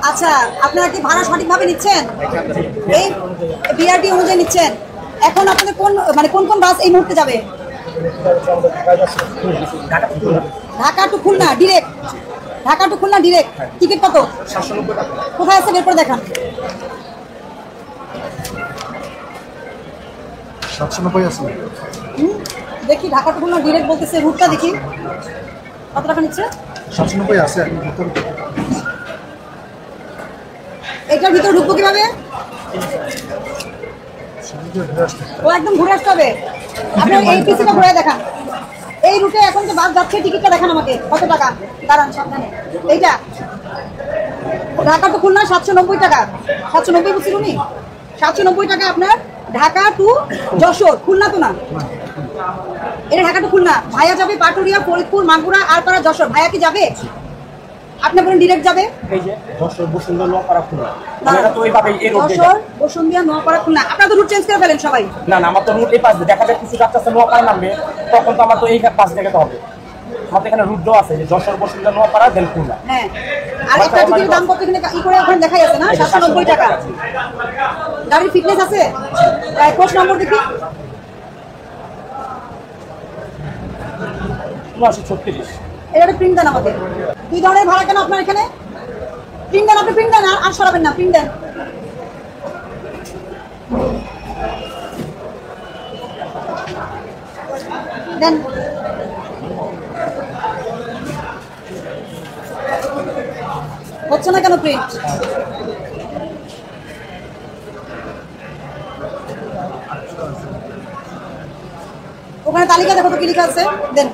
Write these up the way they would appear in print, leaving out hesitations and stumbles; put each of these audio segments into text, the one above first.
আচ্ছা, আপনারা কি ভাড়া সঠিকভাবে নিচ্ছেন? এই বিআরটি অনুযায়ী নিচ্ছেন। এখন আপনাদের কোন কোন বাস এই মুহূর্তে যাবে? Dhaka to Khulna direct. Dhaka to Khulna direct. Ticket কত? 790 টাকা। কোথায় আছে বের করে দেখান। 790 আছে। দেখি ঢাকা টু খুলনা ডিরেক্ট বলতেছে, রুটটা দেখি কত টাকা নিচ্ছে। 790 আছে। এটার ভিতরে ঢুকবো কিভাবে? ও একদম ঘুরে আসতে হবে। আপনার এই পিসিটা ঘুরে দেখান। এই রুটে এখন যে বাস যাচ্ছে টিকিটটা দেখান আমাকে, কত টাকা? দাঁড়ান সাবধানে। এইটা ঢাকা টু খুলনা 790 টাকা। 790 বুঝছি উনি 790 টাকা আপনার ঢাকা টু যশোর, খুলনা তো না, এটা ঢাকা টু খুলনা। ভাইয়া যাবে পাটুরিয়া, ফরিদপুর, মাগুরা, আরপাড়া, যশোর। ভাইয়া কি যাবে? আপনি বলেন ডিরেক্ট যাবে। এই যে যশোর, বসুন্ধরা, নোয়াপাড়া, খুলনা। আমরা তো এইভাবে এই রোড দিয়ে যশোর, বসুন্ধরা, নোয়াপাড়া, খুলনা। আপনারা তো রুট চেঞ্জ করে ফেলেন সবাই। না না, আমার তো রুট এই পাশ দিয়ে দেখা যায় কিছু যাচ্ছে নোয়াপাড়া নামবে, তখন তো আমার তো এই পাশ থেকে যেতে হবে। আমাদের এখানে রুট দেওয়া আছে যে যশোর, বসুন্ধরা, নোয়াপাড়া, দেন খুলনা। হ্যাঁ, আর একটা টিকিটের দাম কত এখানে ই করে ওখানে দেখাই আছে না? 790 টাকা। গাড়ির ফিটনেস আছে? কোচ নম্বর দেখি। 936। এটা প্রিন্ট দেন আমাদের। দুই ধরনের ভাড়া কেন আপনার এখানে? প্রিন্ট দেন, আপনি প্রিন্ট দেন, আর সরাবেন না, প্রিন্ট দেন। দেন হচ্ছে না কেন প্রিন্ট? ওখানে তালিকা দেখো তো কি লেখা আছে, দেন।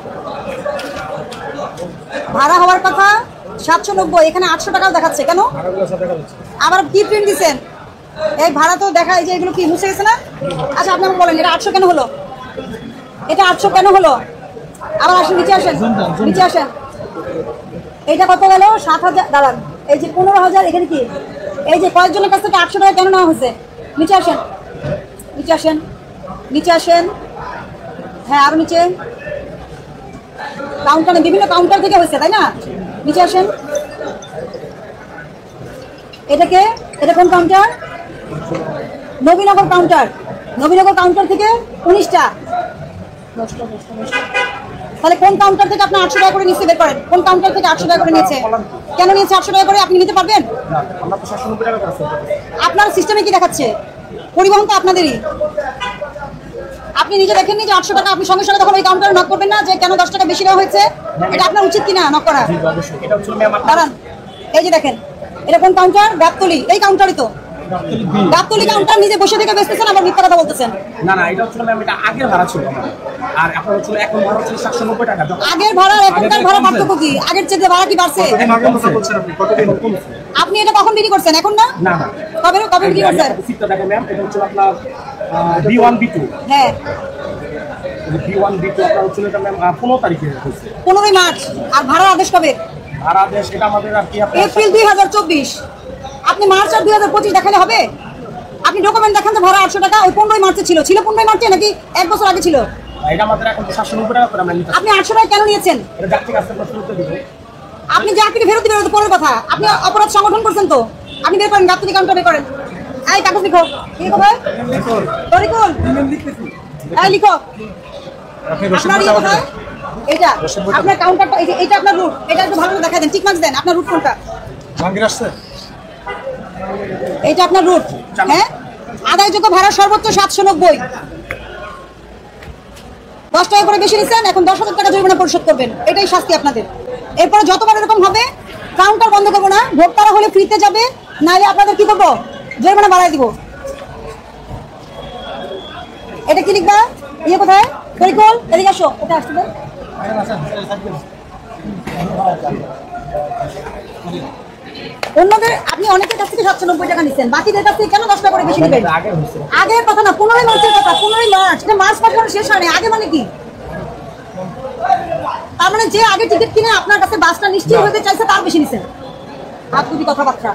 ভাড়া হওয়ার কথা 790, এখানে 800 টাকাও দেখাচ্ছে কেন? আবার কি প্রিন্ট দিচ্ছেন? এই ভাড়া তো দেখা, এই যে এগুলো কি মুছে গেছে না? আচ্ছা আপনি আমাকে বলেন এটা 800 কেন হলো? এটা 800 কেন হলো? আবার আসেন, নিচে আসেন, নিচে আসেন। এইটা কত গেল? 7000। দাঁড়ান, এই যে 15000, এখানে কি এই যে কয়েকজনের কাছ থেকে 800 টাকা কেন নেওয়া হয়েছে? নিচে আসেন, নিচে আসেন, নিচে আসেন। হ্যাঁ আরো নিচে। কাউন্টারে বিভিন্ন কাউন্টার থেকে হয়েছে তাই না? নিচে আসেন। এটাকে, এটা কোন counter? Nabinagar counter. Nabinagar counter থেকে 19টা। তাহলে কোন কাউন্টার থেকে আপনি 800 টাকা করে নিচ্ছে বের করেন। কোন কাউন্টার থেকে 800 টাকা করে নিয়েছে? কেন নিয়েছে 800 টাকা করে? আপনি নিতে পারবেন? আপনার সিস্টেমে কি দেখাচ্ছে? পরিবহন তো আপনাদেরই। আপনি নিজে দেখেননি যে 800 টাকা? আপনি সঙ্গে সঙ্গে তখন ওই কাউন্টারে নক করবেন না যে কেন 10 টাকা বেশি দেওয়া হয়েছে? এটা আপনার উচিত কিনা নক করা? দাঁড়ান, এই যে দেখেন, এটা কোন কাউন্টার? গাবতলী। এই কাউন্টারই তো গাবতলী কাউন্টার। নিজে বসে থেকে বেচতেছেন, আবার মিথ্যা কথা বলতেছেন। না না, এটা হচ্ছে ম্যাম, এটা আগের ভাড়া ছিল আমার, আর আপনার হচ্ছে এখন ভাড়া হচ্ছে 790 টাকা। আগের ভাড়া এখনকার ভাড়া পার্থক্য কি? আগের চেয়ে ভাড়া কি বাড়ছে? আপনি এটা কখন বিক্রি করছেন? এখন না? না না, কবে কবে বিক্রি করছেন? সিটটা দেখেন ম্যাম, এটা হচ্ছে আপনার B1 B2। হ্যাঁ, B1 B2 আপনার হচ্ছে এটা ম্যাম 15 তারিখে হয়েছে। 15 মার্চ। আর ভাড়ার আদেশ কবে? ভাড়া দেশ এটা আমাদের আর কি এপ্রিল 2024। আপনি মার্চ আর 2025 দেখালে হবে? আপনি ডকুমেন্ট দেখান যে ভাড়া 800 টাকা। ওই 15 মার্চে ছিল 15 মার্চে নাকি 1 বছর আগে ছিল? এটা আমাদের এখন 790 টাকা করে আমরা নিতে। আপনি 800 টাকা কেন নিয়েছেন? এটা যাত্রী কাছে প্রশ্ন উত্তর দিব। আপনি চাকরি ফেরত দিবেন, পরের কথা। আপনি অপরাধ সংগঠন করছেন তো। আপনি বের করেন, গাবতলী কাউন্টার বের করেন। এই কাগজ লিখো। কি লিখো ভাই? তরিকুল, এই লিখো। আপনার ইয়ে কোথায়? এটা আপনার কাউন্টারটা, এই যে এটা আপনার রুট। এটা একটু ভালো করে দেখাই দেন, ঠিক মার্কস দেন। আপনার রুট কোনটা? জাহাঙ্গীর আসছে। এইটা আপনার রুট। হ্যাঁ, আদায়যোগ্য ভাড়া সর্বোচ্চ 790। 10 টাকা করে বেশি নিচ্ছেন, এখন 10,000 টাকা জরিমানা পরিশোধ করবেন। এটাই শাস্তি আপনাদের। এরপরে যতবার এরকম হবে কাউন্টার বন্ধ করবো না। ভোক্তারা হলে ফ্রিতে যাবে, নাহলে আপনাদের কি করবো? জরিমানা বাড়াই দিব। এটা কি লিখবা? ইয়ে কোথায়? তরিকুল, এদিকে আসো। এটা আসতে দেন। অন্যদের আপনি অনেকের কাছ থেকে 790 টাকা নিচ্ছেন, বাকিদের কাছ থেকে কেন 10 টাকা করে বেশি নেবেন? আগের কথা না, 15 মার্চের কথা। 15 মার্চ, এটা মার্চ মাস শেষ হয়নি। আগে মানে কি? তার মানে যে আগে টিকিট কিনে আপনার কাছে বাসটা নিশ্চিত হতে চাইছে তার বেশি নিচ্ছেন। হাত দুটি কথাবার্তা।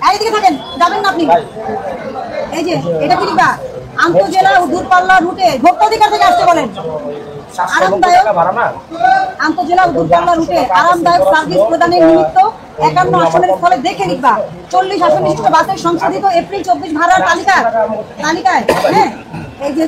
এইদিকে থাকেন, যাবেন না আপনি। এই যে এটা কি লিখবা? আন্তঃজেলা ও দূরপাল্লা রুটে ভোক্তা অধিকার থেকে আসতে বলেন। আরামদায়ক টাকা ভাড়া না আন্তজেলা দূরপাল্লা রুটে আরামদায়ক সার্ভিস প্রদানের নিমিত্ত 51 আসনের স্থলে দেখে নিবা 40 আসন বিশিষ্ট বাসের সংশোধিত এপ্রিল 24 ভাড়ার তালিকায় হ্যাঁ এই যে